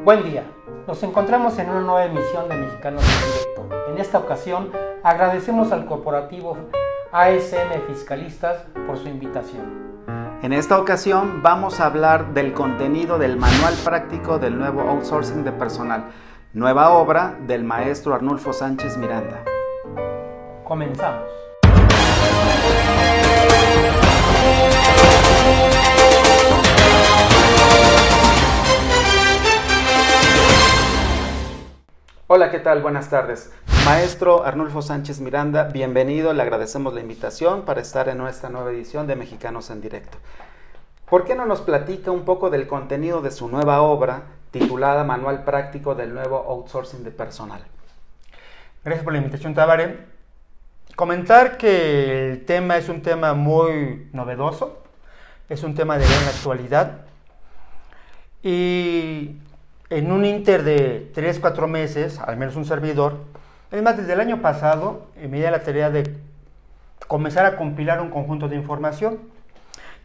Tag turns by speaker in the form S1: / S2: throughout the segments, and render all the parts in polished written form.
S1: Buen día, nos encontramos en una nueva emisión de Mexicanos en Directo. En esta ocasión agradecemos al corporativo ASM Fiscalistas por su invitación.
S2: En esta ocasión vamos a hablar del contenido del Manual Práctico del Nuevo Outsourcing de Personal, nueva obra del maestro Arnulfo Sánchez Miranda.
S1: Comenzamos.
S2: Hola, ¿qué tal? Buenas tardes. Maestro Arnulfo Sánchez Miranda, bienvenido, le agradecemos la invitación para estar en esta nueva edición de Mexicanos en Directo. ¿Por qué no nos platica un poco del contenido de su nueva obra titulada Manual Práctico del Nuevo Outsourcing de Personal?
S3: Gracias por la invitación, Tábare. Comentar que el tema es un tema muy novedoso, es un tema de gran actualidad y en un inter de 3-4 meses, al menos un servidor, es más, desde el año pasado me di la tarea de comenzar a compilar un conjunto de información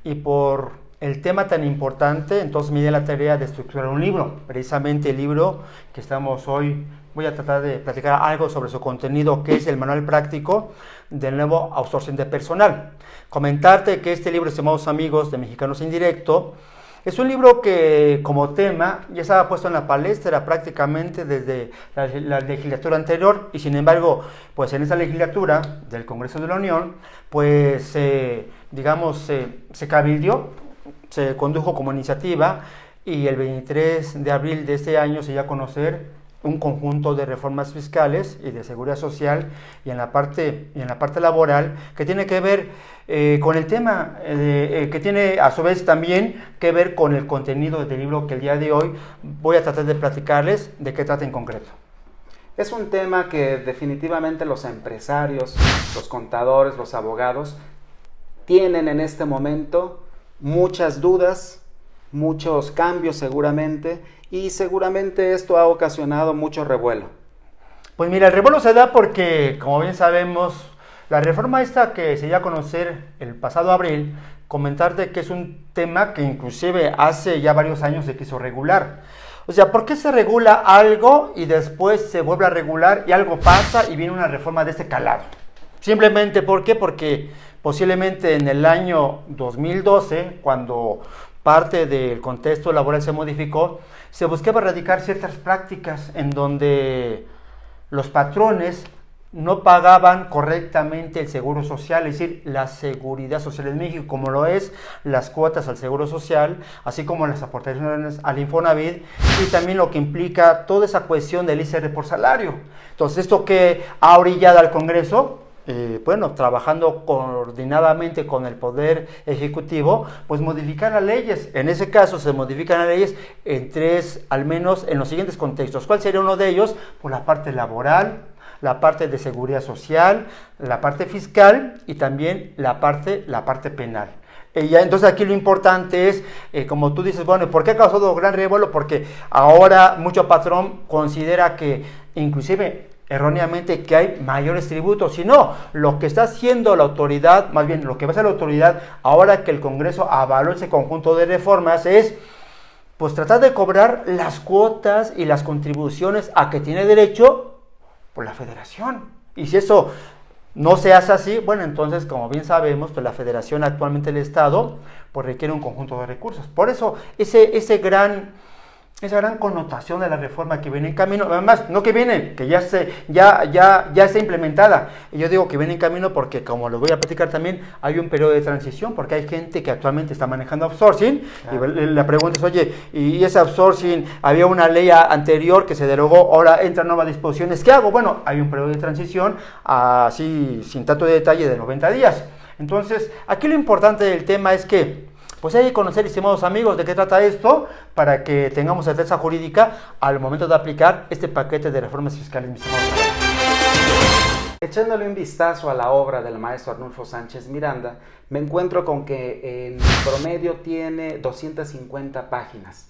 S3: y por el tema tan importante, entonces me di la tarea de estructurar un libro, precisamente el libro que estamos hoy. Voy a tratar de platicar algo sobre su contenido, que es el Manual Práctico del Nuevo Outsourcing de Personal. Comentarte que este libro, estimados amigos de Mexicanos en Directo, es un libro que como tema ya estaba puesto en la palestra prácticamente desde la legislatura anterior y sin embargo, pues en esta legislatura del Congreso de la Unión, pues se cabildió, se condujo como iniciativa y el 23 de abril de este año se dio a conocer un conjunto de reformas fiscales y de seguridad social y en la parte laboral que tiene que ver con el tema que tiene a su vez también que ver con el contenido del libro que el día de hoy voy a tratar de platicarles de qué trata en concreto.
S2: Es un tema que definitivamente los empresarios, los contadores, los abogados tienen en este momento muchas dudas, muchos cambios seguramente, y seguramente esto ha ocasionado mucho revuelo.
S3: Pues mira, el revuelo se da porque, como bien sabemos, la reforma esta que se dio a conocer el pasado abril, comentarte que es un tema que inclusive hace ya varios años se quiso regular. O sea, ¿por qué se regula algo y después se vuelve a regular y algo pasa y viene una reforma de este calado? Simplemente, ¿por qué? Porque posiblemente en el año 2012, cuando parte del contexto laboral se modificó, se buscaba erradicar ciertas prácticas en donde los patrones no pagaban correctamente el seguro social, es decir, la seguridad social en México, como lo es las cuotas al seguro social, así como las aportaciones al Infonavit y también lo que implica toda esa cuestión del ISR por salario. Entonces, esto que ha orillado al Congreso, trabajando coordinadamente con el Poder Ejecutivo, pues modificar las leyes. En ese caso se modifican las leyes en tres, al menos en los siguientes contextos. ¿Cuál sería uno de ellos? Pues la parte laboral, la parte de seguridad social, la parte fiscal y también la parte penal. Entonces aquí lo importante es, como tú dices, bueno, ¿por qué ha causado gran revuelo? Porque ahora mucho patrón considera que inclusive erróneamente que hay mayores tributos, sino lo que está haciendo la autoridad, más bien lo que va a hacer la autoridad ahora que el Congreso avaló ese conjunto de reformas es pues tratar de cobrar las cuotas y las contribuciones a que tiene derecho por la federación. Y si eso no se hace así, bueno, entonces como bien sabemos, pues la federación actualmente el Estado pues requiere un conjunto de recursos. Por eso esa gran connotación de la reforma que viene en camino, además, no que viene, que ya está implementada. Y yo digo que viene en camino porque, como les voy a platicar también, hay un periodo de transición, porque hay gente que actualmente está manejando outsourcing, claro. Y la pregunta es, oye, ¿y ese outsourcing, había una ley anterior que se derogó, ahora entran nuevas disposiciones, ¿qué hago? Bueno, hay un periodo de transición, así, sin tanto detalle, de 90 días. Entonces, aquí lo importante del tema es que pues hay que conocer, estimados amigos, de qué trata esto para que tengamos certeza jurídica al momento de aplicar este paquete de reformas fiscales, mis estimados amigos.
S2: Echándole un vistazo a la obra del maestro Arnulfo Sánchez Miranda, me encuentro con que en promedio tiene 250 páginas.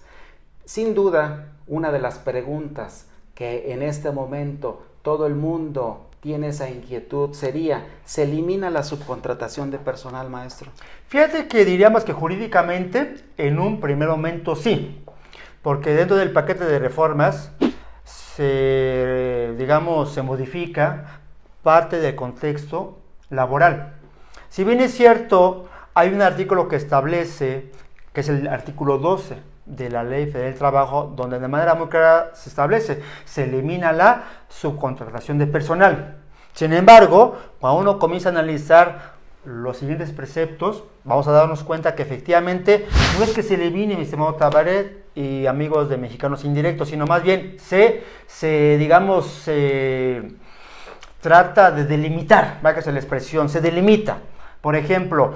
S2: Sin duda, una de las preguntas que en este momento todo el mundo tiene esa inquietud sería, ¿se elimina la subcontratación de personal, maestro?
S3: Fíjate que diríamos que jurídicamente en un primer momento sí. porque dentro del paquete de reformas se modifica parte del contexto laboral. Si bien es cierto, hay un artículo que establece, que es el artículo 12 de la Ley Federal del Trabajo, donde de manera muy clara se establece, se elimina la subcontratación de personal. Sin embargo, cuando uno comienza a analizar los siguientes preceptos, vamos a darnos cuenta que efectivamente no es que se elimine, mi estimado Tabaret y amigos de Mexicanos Indirectos, sino más bien se trata de delimitar, va a ser la expresión, se delimita. Por ejemplo,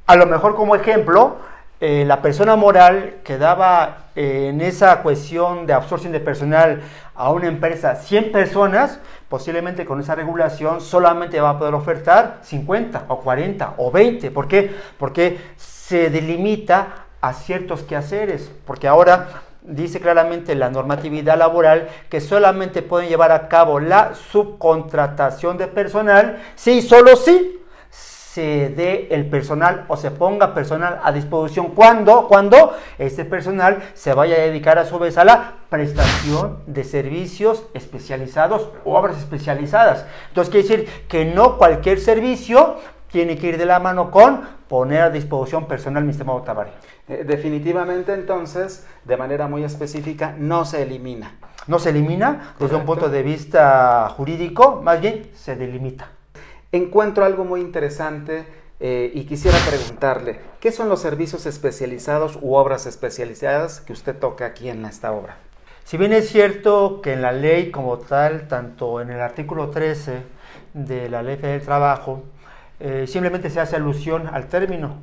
S3: a lo mejor como ejemplo, la persona moral que daba en esa cuestión de outsourcing de personal a una empresa 100 personas, posiblemente con esa regulación solamente va a poder ofertar 50 o 40 o 20. ¿Por qué? Porque se delimita a ciertos quehaceres, porque ahora dice claramente la normatividad laboral que solamente pueden llevar a cabo la subcontratación de personal si, solo si se dé el personal o se ponga personal a disposición cuando este personal se vaya a dedicar a su vez a la prestación de servicios especializados o obras especializadas. Entonces quiere decir que no cualquier servicio tiene que ir de la mano con poner a disposición personal, mi estimado Tabaré.
S2: Definitivamente entonces, de manera muy específica, no se elimina.
S3: No se elimina. Correcto. Desde un punto de vista jurídico, más bien se delimita.
S2: Encuentro algo muy interesante y quisiera preguntarle, ¿qué son los servicios especializados u obras especializadas que usted toca aquí en esta obra?
S3: Si bien es cierto que en la ley como tal, tanto en el artículo 13 de la Ley Federal del Trabajo, simplemente se hace alusión al término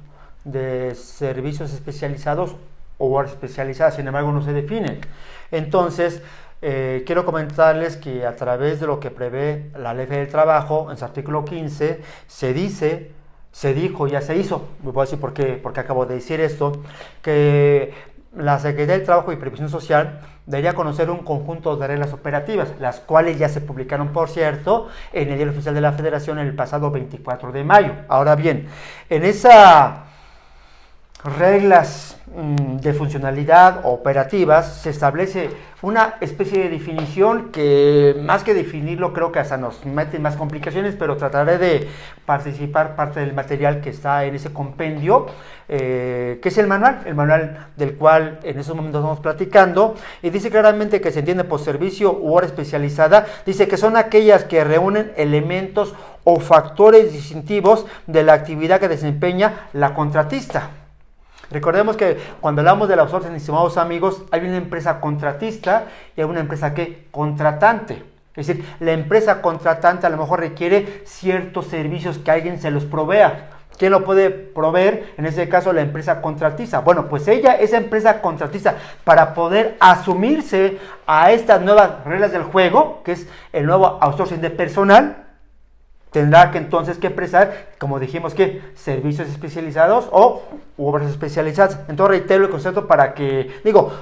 S3: de servicios especializados o obras especializadas, sin embargo no se define. Entonces, quiero comentarles que a través de lo que prevé la Ley Federal del Trabajo, en su artículo 15, se dijo, ya se hizo, me voy a decir por qué acabo de decir esto, que la Secretaría del Trabajo y Previsión Social debería conocer un conjunto de reglas operativas, las cuales ya se publicaron, por cierto, en el Diario Oficial de la Federación el pasado 24 de mayo. Ahora bien, en esas reglas de funcionalidad operativas se establece una especie de definición que más que definirlo creo que hasta nos mete en más complicaciones, pero trataré de participar parte del material que está en ese compendio, que es el manual del cual en esos momentos estamos platicando, y dice claramente que se entiende por servicio u hora especializada, dice que son aquellas que reúnen elementos o factores distintivos de la actividad que desempeña la contratista. Recordemos que cuando hablamos de la outsourcing, estimados amigos, hay una empresa contratista y hay una empresa contratante. Es decir, la empresa contratante a lo mejor requiere ciertos servicios que alguien se los provea. ¿Quién lo puede proveer? En este caso, la empresa contratista. Bueno, pues esa empresa contratista, para poder asumirse a estas nuevas reglas del juego, que es el nuevo outsourcing de personal, tendrá que entonces que prestar, como dijimos, que servicios especializados o obras especializadas. Entonces reitero el concepto para que,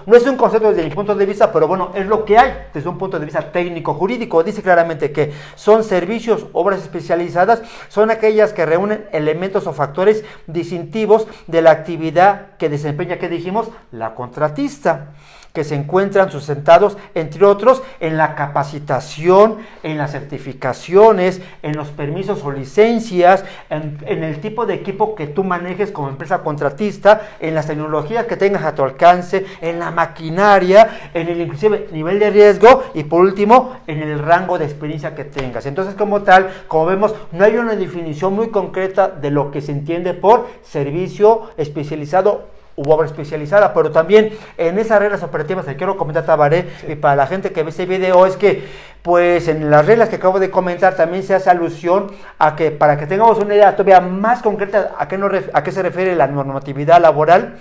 S3: no es un concepto desde mi punto de vista, pero bueno, es lo que hay desde un punto de vista técnico jurídico. Dice claramente que son servicios, obras especializadas, son aquellas que reúnen elementos o factores distintivos de la actividad que desempeña, que dijimos, la contratista, que se encuentran sustentados, entre otros, en la capacitación, en las certificaciones, en los permisos o licencias, en el tipo de equipo que tú manejes como empresa contratista, en las tecnologías que tengas a tu alcance, en la maquinaria, en el inclusive nivel de riesgo y por último, en el rango de experiencia que tengas. Entonces, como tal, como vemos, no hay una definición muy concreta de lo que se entiende por servicio especializado u obra especializada, pero también en esas reglas operativas que quiero comentar, Tabaré, y para la gente que ve este video, es que pues en las reglas que acabo de comentar también se hace alusión a que, para que tengamos una idea todavía más concreta a qué se refiere la normatividad laboral,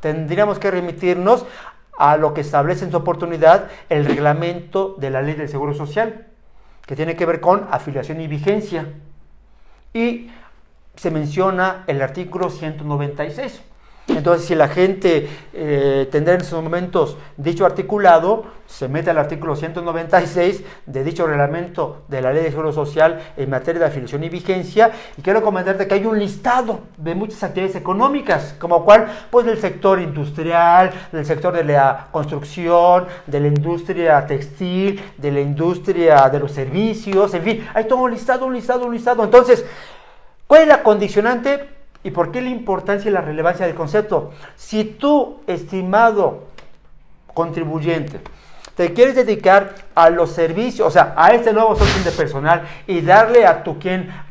S3: tendríamos que remitirnos a lo que establece en su oportunidad el reglamento de la Ley del Seguro Social, que tiene que ver con afiliación y vigencia, y se menciona el artículo 196. Entonces, si la gente tendrá en esos momentos dicho articulado, se mete al artículo 196 de dicho reglamento de la Ley de Seguro Social en materia de afiliación y vigencia. Y quiero comentarte que hay un listado de muchas actividades económicas, como cual, pues del sector industrial, del sector de la construcción, de la industria textil, de la industria de los servicios, en fin, hay todo un listado. Entonces, ¿cuál es la condicionante? ¿Y por qué la importancia y la relevancia del concepto? Si tú, estimado contribuyente, te quieres dedicar a los servicios, o sea, a este nuevo sourcing de personal y darle a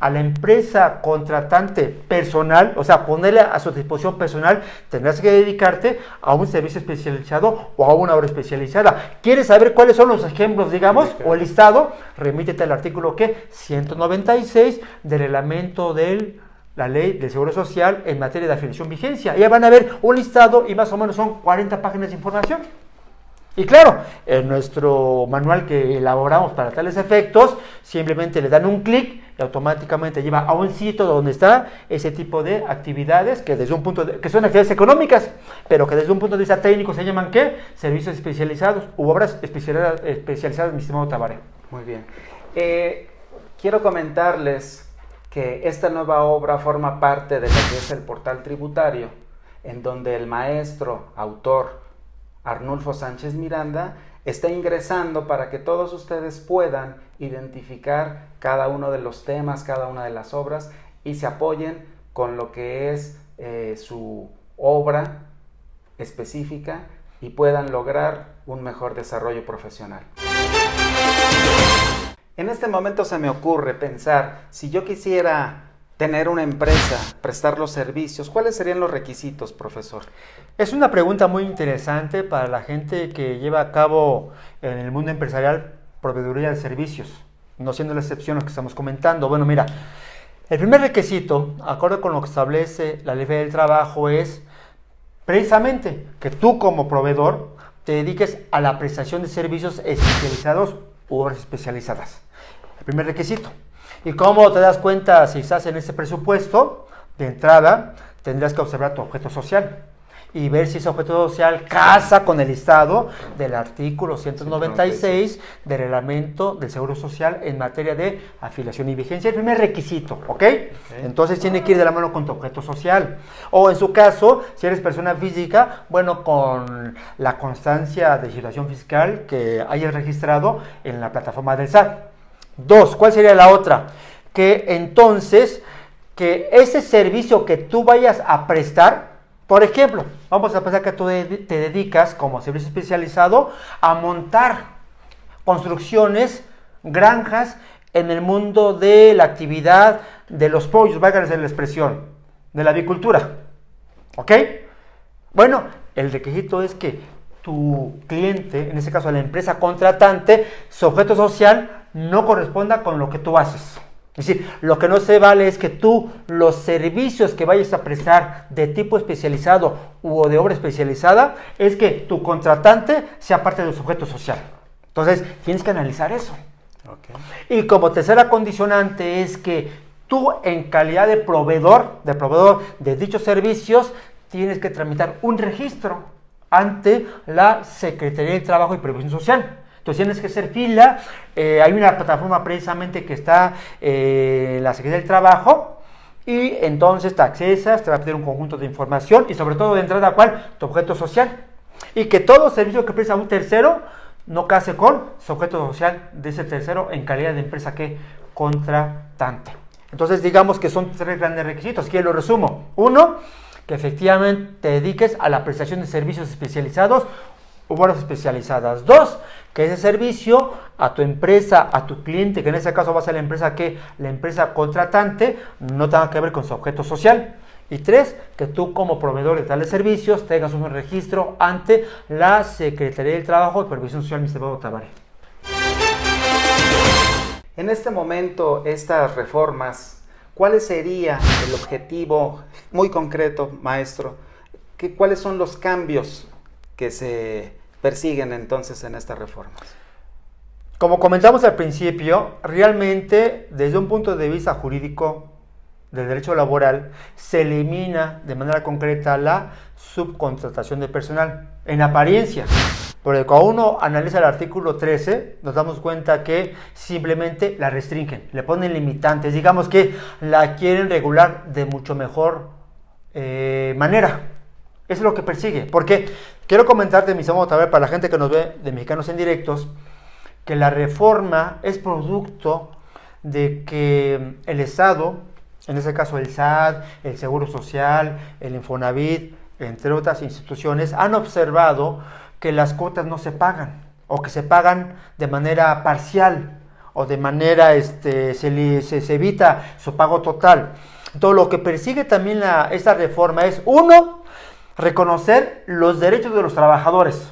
S3: a la empresa contratante personal, o sea, ponerle a su disposición personal, tendrás que dedicarte a un servicio especializado o a una obra especializada. ¿Quieres saber cuáles son los ejemplos, digamos, o el listado? Remítete al artículo 196 del reglamento de la Ley del Seguro Social en materia de afiliación vigencia. Ya van a ver un listado y más o menos son 40 páginas de información. Y claro, en nuestro manual que elaboramos para tales efectos, simplemente le dan un clic y automáticamente lleva a un sitio donde está ese tipo de actividades que desde un que son actividades económicas, pero que desde un punto de vista técnico se llaman ¿qué? Servicios especializados u obras especializadas, mi estimado Tabaré.
S2: Muy bien. Quiero comentarles que esta nueva obra forma parte de lo que es el portal tributario, en donde el maestro, autor, Arnulfo Sánchez Miranda, está ingresando para que todos ustedes puedan identificar cada uno de los temas, cada una de las obras y se apoyen con lo que es su obra específica y puedan lograr un mejor desarrollo profesional. En este momento se me ocurre pensar, si yo quisiera tener una empresa, prestar los servicios, ¿cuáles serían los requisitos, profesor?
S3: Es una pregunta muy interesante para la gente que lleva a cabo en el mundo empresarial proveeduría de servicios, no siendo la excepción lo que estamos comentando. Bueno, mira, el primer requisito, acorde con lo que establece la Ley del Trabajo, es precisamente que tú como proveedor te dediques a la prestación de servicios especializados u obras especializadas. El primer requisito. ¿Y cómo te das cuenta si estás en ese presupuesto? De entrada, tendrás que observar tu objeto social y ver si ese objeto social casa con el listado del artículo 196 del reglamento del Seguro Social en materia de afiliación y vigencia. El primer requisito, ¿ok? Entonces tiene que ir de la mano con tu objeto social. O en su caso, si eres persona física, bueno, con la constancia de situación fiscal que hayas registrado en la plataforma del SAT. 2, ¿cuál sería la otra? Que entonces, que ese servicio que tú vayas a prestar, por ejemplo, vamos a pensar que tú te dedicas como servicio especializado a montar construcciones, granjas en el mundo de la actividad de los pollos, valga la expresión, de la avicultura, ¿ok? Bueno, el requisito es que tu cliente, en este caso la empresa contratante, su objeto social no corresponda con lo que tú haces. Es decir, lo que no se vale es que tú los servicios que vayas a prestar de tipo especializado o de obra especializada, es que tu contratante sea parte de su objeto social. Entonces, tienes que analizar eso. Okay. Y como tercera condicionante es que tú en calidad de proveedor de dichos servicios, tienes que tramitar un registro ante la Secretaría de Trabajo y Previsión Social. Entonces tienes que hacer fila, hay una plataforma precisamente que está en la Secretaría del Trabajo y entonces te accesas, te va a pedir un conjunto de información y sobre todo de entrada, ¿cuál? Tu objeto social. Y que todo servicio que presta un tercero no case con su objeto social de ese tercero en calidad de empresa que contratante. Entonces digamos que son 3 grandes requisitos, aquí lo resumo. 1, que efectivamente te dediques a la prestación de servicios especializados u obras especializadas. 2, que ese servicio a tu empresa, a tu cliente, que en este caso va a ser la empresa contratante, no tenga que ver con su objeto social. Y 3, que tú como proveedor de tales servicios tengas un registro ante la Secretaría del Trabajo y Previsión Social, mi estimado Tabaré.
S2: En este momento, estas reformas, ¿cuál sería el objetivo muy concreto, maestro? ¿Cuáles son los cambios que se persiguen entonces en estas reformas?
S3: Como comentamos al principio, realmente desde un punto de vista jurídico del derecho laboral se elimina de manera concreta la subcontratación de personal, en apariencia. Porque cuando uno analiza el artículo 13, nos damos cuenta que simplemente la restringen, le ponen limitantes, digamos que la quieren regular de mucho mejor manera. Eso es lo que persigue. Porque quiero comentarte, mi estimado Tabar, para la gente que nos ve de Mexicanos en Directos, que la reforma es producto de que el Estado, en este caso el SAT, el Seguro Social, el Infonavit, entre otras instituciones, han observado que las cuotas no se pagan, o que se pagan de manera parcial, o de manera, se evita su pago total. Entonces, lo que persigue también esta reforma es, uno, reconocer los derechos de los trabajadores.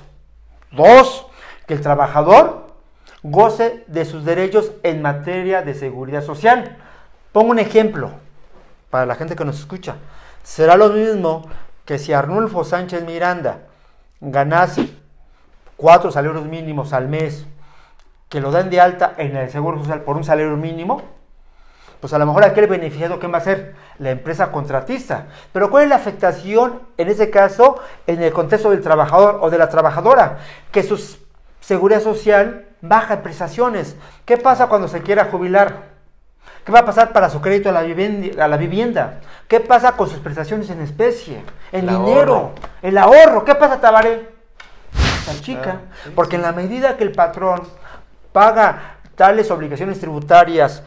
S3: Dos, que el trabajador goce de sus derechos en materia de seguridad social. Pongo un ejemplo para la gente que nos escucha. Será lo mismo que si Arnulfo Sánchez Miranda ganase 4 salarios mínimos al mes, que lo dan de alta en el Seguro Social por un salario mínimo, pues a lo mejor aquel beneficiado, ¿qué va a hacer? La empresa contratista. Pero ¿cuál es la afectación en ese caso en el contexto del trabajador o de la trabajadora? Que su seguridad social baja en prestaciones. ¿Qué pasa cuando se quiera jubilar? ¿Qué va a pasar para su crédito a la vivienda? ¿Qué pasa con sus prestaciones en especie? El dinero, el ahorro. ¿Qué pasa, Tabaré? La chica. Porque en la medida que el patrón paga tales obligaciones tributarias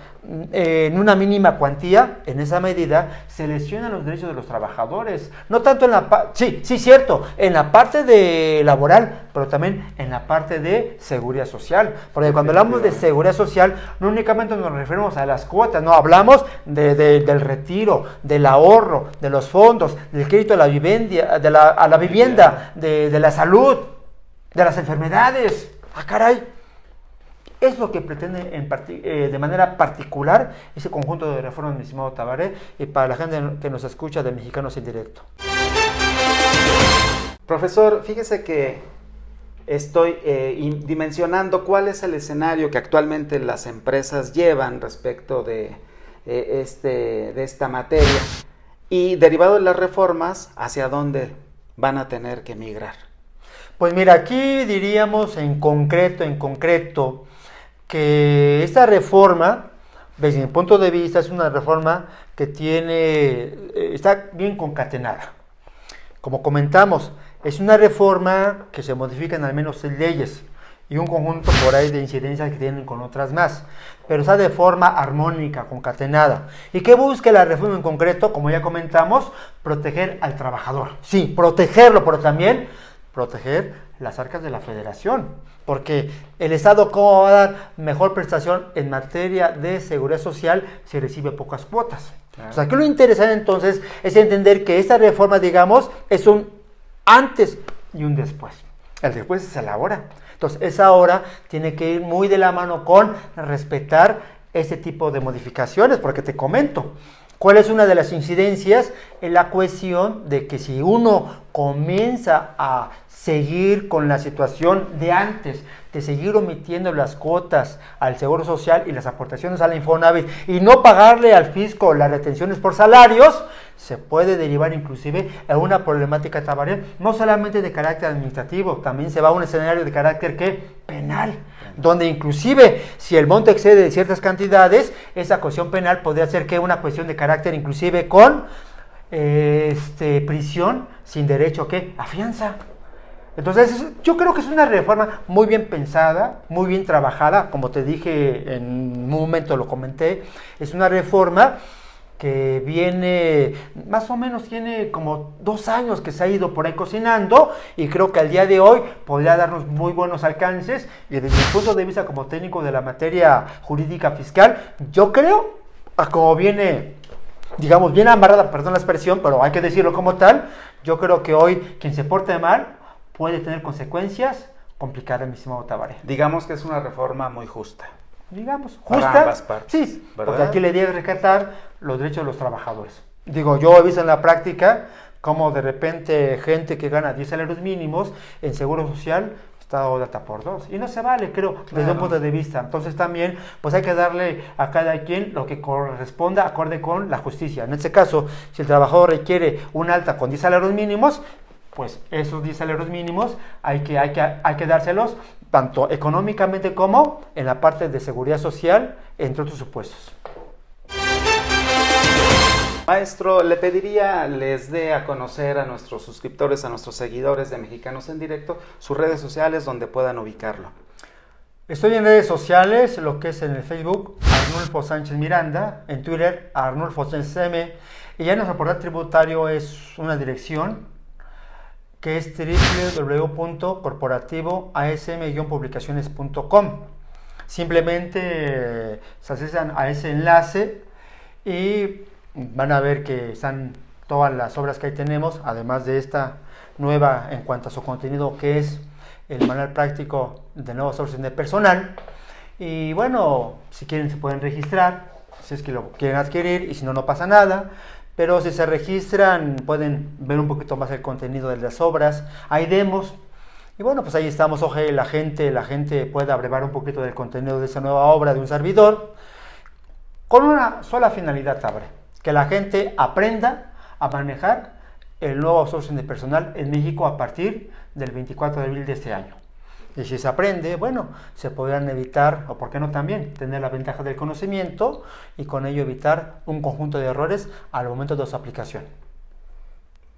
S3: en una mínima cuantía, en esa medida se lesionan los derechos de los trabajadores. No tanto en la cierto, en la parte de laboral, pero también en la parte de seguridad social. Porque cuando hablamos de seguridad social, no únicamente nos referimos a las cuotas, no, hablamos del retiro, del ahorro, de los fondos, del crédito a la vivienda, de la salud, de las enfermedades. ¡Ah, caray! Es lo que pretende de manera particular ese conjunto de reformas, mi estimado Tabaré, y para la gente que nos escucha de Mexicanos en Directo.
S2: Profesor, fíjese que estoy dimensionando cuál es el escenario que actualmente las empresas llevan respecto de esta materia y derivado de las reformas, ¿hacia dónde van a tener que migrar?
S3: Pues mira, aquí diríamos en concreto, que esta reforma, desde mi punto de vista, es una reforma que está bien concatenada. Como comentamos, es una reforma que se modifican al menos 6 leyes y un conjunto por ahí de incidencias que tienen con otras más, pero está de forma armónica, concatenada. ¿Y qué busca la reforma en concreto? Como ya comentamos, proteger al trabajador. Sí, protegerlo, pero también proteger las arcas de la federación. Porque el Estado, ¿cómo va a dar mejor prestación en materia de seguridad social si recibe pocas cuotas? Claro. O sea, que lo interesante entonces es entender que esta reforma, digamos, es un antes y un después. El después es el ahora. Entonces, esa ahora tiene que ir muy de la mano con respetar este tipo de modificaciones, porque te comento. ¿Cuál es una de las incidencias? En la cuestión de que si uno comienza a seguir con la situación de antes, de seguir omitiendo las cuotas al Seguro Social y las aportaciones a la Infonavit y no pagarle al fisco las retenciones por salarios, se puede derivar inclusive a una problemática tabaré, no solamente de carácter administrativo, también se va a un escenario de carácter penal, donde inclusive si el monto excede de ciertas cantidades, esa cuestión penal podría ser que una cuestión de carácter inclusive con prisión sin derecho a fianza. Entonces, yo creo que es una reforma muy bien pensada, muy bien trabajada, como te dije en un momento, lo comenté, es una reforma que viene, más o menos tiene como 2 años que se ha ido por ahí cocinando y creo que al día de hoy podría darnos muy buenos alcances y desde mi punto de vista como técnico de la materia jurídica fiscal, yo creo, como viene, digamos, bien amarrada, perdón la expresión, pero hay que decirlo como tal, yo creo que hoy quien se porte mal puede tener consecuencias complicadas, mi estimado Tabaré.
S2: Digamos que es una reforma muy justa.
S3: Digamos,
S2: justa. Para ambas partes.
S3: Sí,
S2: ¿verdad?
S3: Porque aquí le debe rescatar los derechos de los trabajadores. Digo, yo he visto en la práctica cómo de repente gente que gana 10 salarios mínimos en Seguro Social está dado de alta por 2. Y no se vale, creo, desde
S2: Claro.
S3: un punto de vista. Entonces también, pues hay que darle a cada quien lo que corresponda acorde con la justicia. En este caso, si el trabajador requiere un alta con 10 salarios mínimos, pues esos 10 salarios mínimos hay que dárselos tanto económicamente como en la parte de seguridad social, entre otros supuestos.
S2: Maestro, le pediría les dé a conocer a nuestros suscriptores, a nuestros seguidores de Mexicanos en Directo, sus redes sociales donde puedan ubicarlo.
S3: Estoy en redes sociales, lo que es en el Facebook, Arnulfo Sánchez Miranda, en Twitter, Arnulfo Sánchez M, y ya nuestro portal tributario es una dirección que es www.corporativoasm-publicaciones.com. Simplemente se acceden a ese enlace y van a ver que están todas las obras que ahí tenemos, además de esta nueva en cuanto a su contenido, que es el manual práctico de nuevo outsourcing de personal. Y bueno, si quieren se pueden registrar, si es que lo quieren adquirir, y si no, no pasa nada. Pero si se registran pueden ver un poquito más el contenido de las obras, hay demos. Y bueno, pues ahí estamos, ojalá la gente pueda abrevar un poquito del contenido de esa nueva obra de un servidor, con una sola finalidad, que la gente aprenda a manejar el nuevo outsourcing de personal en México a partir del 24 de abril de este año. Y si se aprende, bueno, se podrán evitar, o por qué no también, tener la ventaja del conocimiento y con ello evitar un conjunto de errores al momento de su aplicación.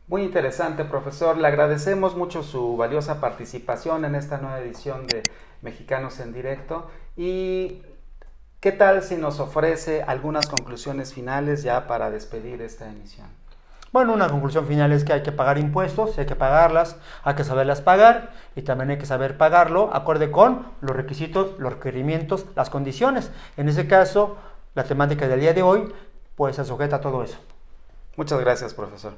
S2: Muy interesante, profesor. Le agradecemos mucho su valiosa participación en esta nueva edición de Mexicanos en Directo. ¿Y qué tal si nos ofrece algunas conclusiones finales ya para despedir esta emisión?
S3: Bueno, una conclusión final es que hay que pagar impuestos, hay que pagarlas, hay que saberlas pagar y también hay que saber pagarlo acorde con los requisitos, los requerimientos, las condiciones. En ese caso, la temática del día de hoy pues se sujeta a todo eso.
S2: Muchas gracias, profesor.